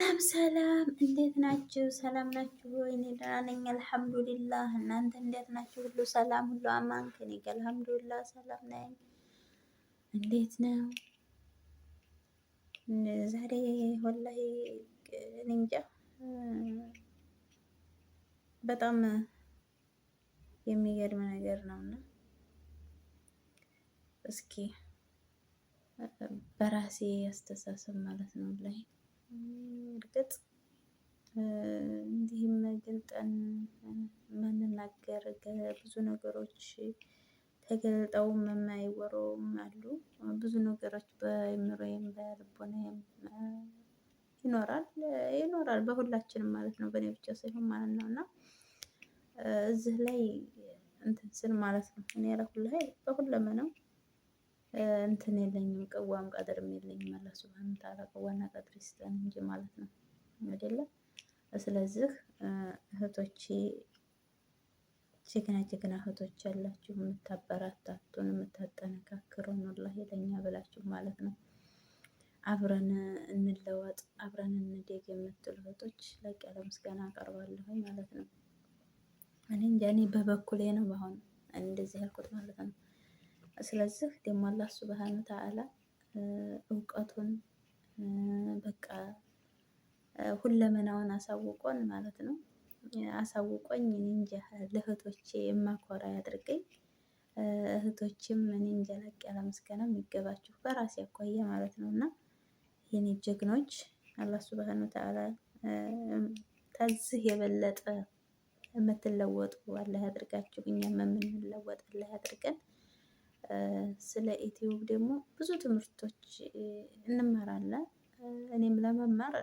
ሰላም ሰላም፣ እንዴት ናችሁ? ሰላም ናችሁ ወይ? እኔ ደህና ነኝ አልሐምዱሊላህ። እናንተ እንዴት ናችሁ? ሁሉ ሰላም፣ ሁሉ አማን? ከኔ ጋር አልሐምዱሊላህ ሰላም ነኝ። እንዴት ነው ዛሬ? ወላሂ እኔ እንጃ በጣም የሚገርም ነገር ነውና እስኪ በራሴ አስተሳሰብ ማለት ነው ላይ እርግጥ እንዲህም ገልጠን መናገር ብዙ ነገሮች ተገልጠውም የማይወሩም አሉ። ብዙ ነገሮች በአእምሮዬም በልቦናዬም ይኖራል በሁላችንም ማለት ነው፣ በእኔ ብቻ ሳይሆን ማለት ነው። እና እዚህ ላይ እንትን ስል ማለት ነው እኔ ላይ በሁለመናው እንትን የለኝም፣ ቅዋም ቀድርም የለኝም። አላህ ሱብሃነሁ ወተዓላ ቅዋና ቀድር ይስጠን እንጂ ማለት ነው አይደለ? ስለዚህ እህቶቼ ጀግና እህቶች ያላችሁ የምታበረታቱን የምታጠነካክሩን ወላሂ ለኛ ብላችሁ ማለት ነው አብረን እንለወጥ አብረን እንደግ የምትሉ እህቶች ላቅ ያለ ምስጋና አቀርባለሁ ማለት ነው። እኔ እንጃ እኔ በበኩሌ ነው አሁን እንደዚህ ያልኩት ማለት ነው። ስለዚህ ደግሞ አላህ ሱብሃነሁ ወተዓላ እውቀቱን በቃ ሁለመናውን አሳውቆን ማለት ነው አሳውቆኝ እኔ እንጃ ለእህቶቼ የማኮራ ያድርገኝ። እህቶችም እኔ እንጃ ላቅ ያለ ምስጋና የሚገባችሁ በራሴ አኳያ ማለት ነው። እና የኔ ጀግኖች አላህ ሱብሃነሁ ወተዓላ ከዚህ የበለጠ የምትለወጡ አላህ ያድርጋችሁ፣ እኛም የምንለወጥ አላህ ያድርገን። ስለ ዩቲዩብ ደግሞ ብዙ ትምህርቶች እንማራለን። እኔም ለመማር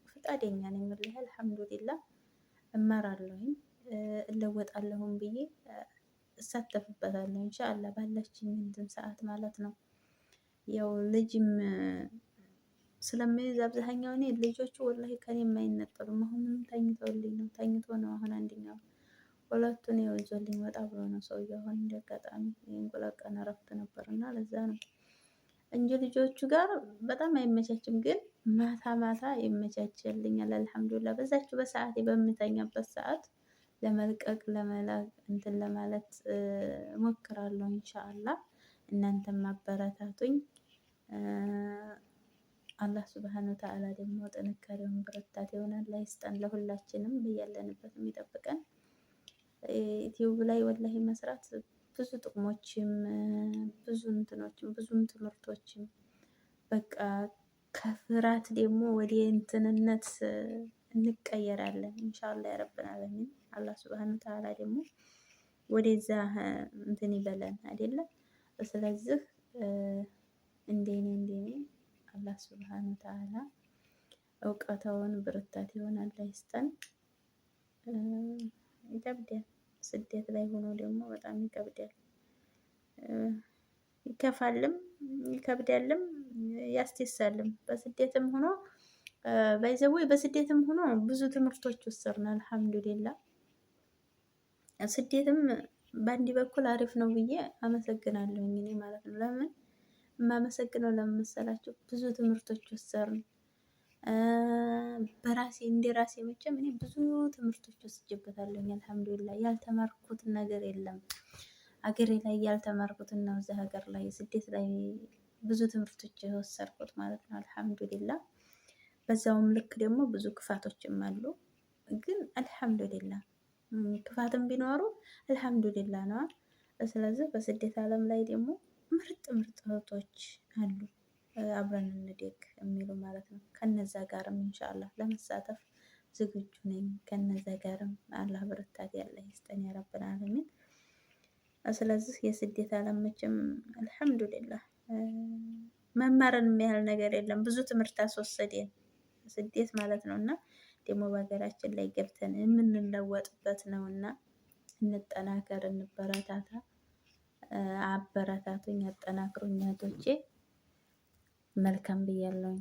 ፈቃደኛ ነኝ ወላሂ አልሐምዱሊላህ። እማራለሁኝ እለወጣለሁም ብዬ እሳተፍበታለሁ ኢንሻአላህ ባላችኝ እንትን ሰዓት ማለት ነው። ያው ልጅም ስለሚይዝ አብዛኛው እኔ ልጆቹ ወላሂ ከኔ የማይነጠሉም። አሁንም ተኝቶ ነው አሁን አንደኛው ሁለቱን ያው ይዞልኝ ወጣ ብሎ ነው ሰውዬው። አሁን እንደአጋጣሚ የእንቁላል ቀን እረፍት ነበርና ለዛ ነው እንጂ ልጆቹ ጋር በጣም አይመቻችም። ግን ማታ ማታ ይመቻችልኛል አልሐምዱሊላህ። በዛችሁ በሰዓቴ በምተኛበት ሰዓት ለመልቀቅ ለመላክ እንትን ለማለት ሞክራለሁ ኢንሻአላህ። እናንተም አበረታቱኝ። አላህ ሱብሃነሁ ወተዓላ ደግሞ ጥንካሬውን ብርታት ይሆናል ላይ ይስጠን ለሁላችንም በያለንበት የሚጠብቀን። ዩቲዩብ ላይ ወላሂ መስራት ብዙ ጥቅሞችም ብዙ እንትኖችም ብዙም ትምህርቶችም በቃ ከፍራት ደግሞ ወደ እንትንነት እንቀየራለን ኢንሻአላህ ያረብና አለሚን። አላህ ሱብሃነሁ ወተዓላ ደግሞ ወደዛ እንትን ይበለን አይደለ? ስለዚህ እንደኔ አላህ ሱብሃነሁ ወተዓላ እውቀታውን ብርታት ይሆናል ላይ ይስጠን። ይከብዳል ስደት ላይ ሆኖ ደግሞ በጣም ይከብዳል። ይከፋልም ይከብዳልም ያስደሳልም። በስደትም ሆኖ ባይዘዌ በስደትም ሆኖ ብዙ ትምህርቶች ወሰድን አልሐምዱሊላህ። ስደትም በአንድ በኩል አሪፍ ነው ብዬ አመሰግናለሁኝ እኔ ማለት ነው። ለምን የማመሰግነው ለምን መሰላችሁ? ብዙ ትምህርቶች ወሰድን። በራሴ እንደ ራሴ መቼም እኔ ብዙ ትምህርቶች ወስጄበታለሁኝ አልሐምዱሊላህ። ያልተማርኩት ነገር የለም። አገሬ ላይ ያልተማርኩትን ነው እዛ ሀገር ላይ ስደት ላይ ብዙ ትምህርቶች የወሰድኩት ማለት ነው አልሐምዱሊላህ። በዛውም ልክ ደግሞ ብዙ ክፋቶችም አሉ። ግን አልሐምዱሊላህ ክፋትም ቢኖሩ አልሐምዱሊላህ ነው። ስለዚህ በስደት ዓለም ላይ ደግሞ ምርጥ እህቶች አሉ አብረን እንደግ የሚሉ ማለት ነው። ከነዛ ጋርም ኢንሻአላህ ለመሳተፍ ዝግጁ ነኝ። ከነዛ ጋርም አላህ ብርታት ያለ ይስጠን ያ ረብል ዓለሚን። ስለዚህ የስደት ዓለም መቼም አልሐምዱሊላህ መማርን የሚያህል ነገር የለም። ብዙ ትምህርት አስወሰደን ስደት ማለት ነው። እና ደግሞ በሀገራችን ላይ ገብተን የምንለወጥበት ነውና እንጠናከር፣ እንበረታታ። አበረታቱኝ፣ አጠናክሩኝ እህቶቼ። መልካም ብያለሁኝ።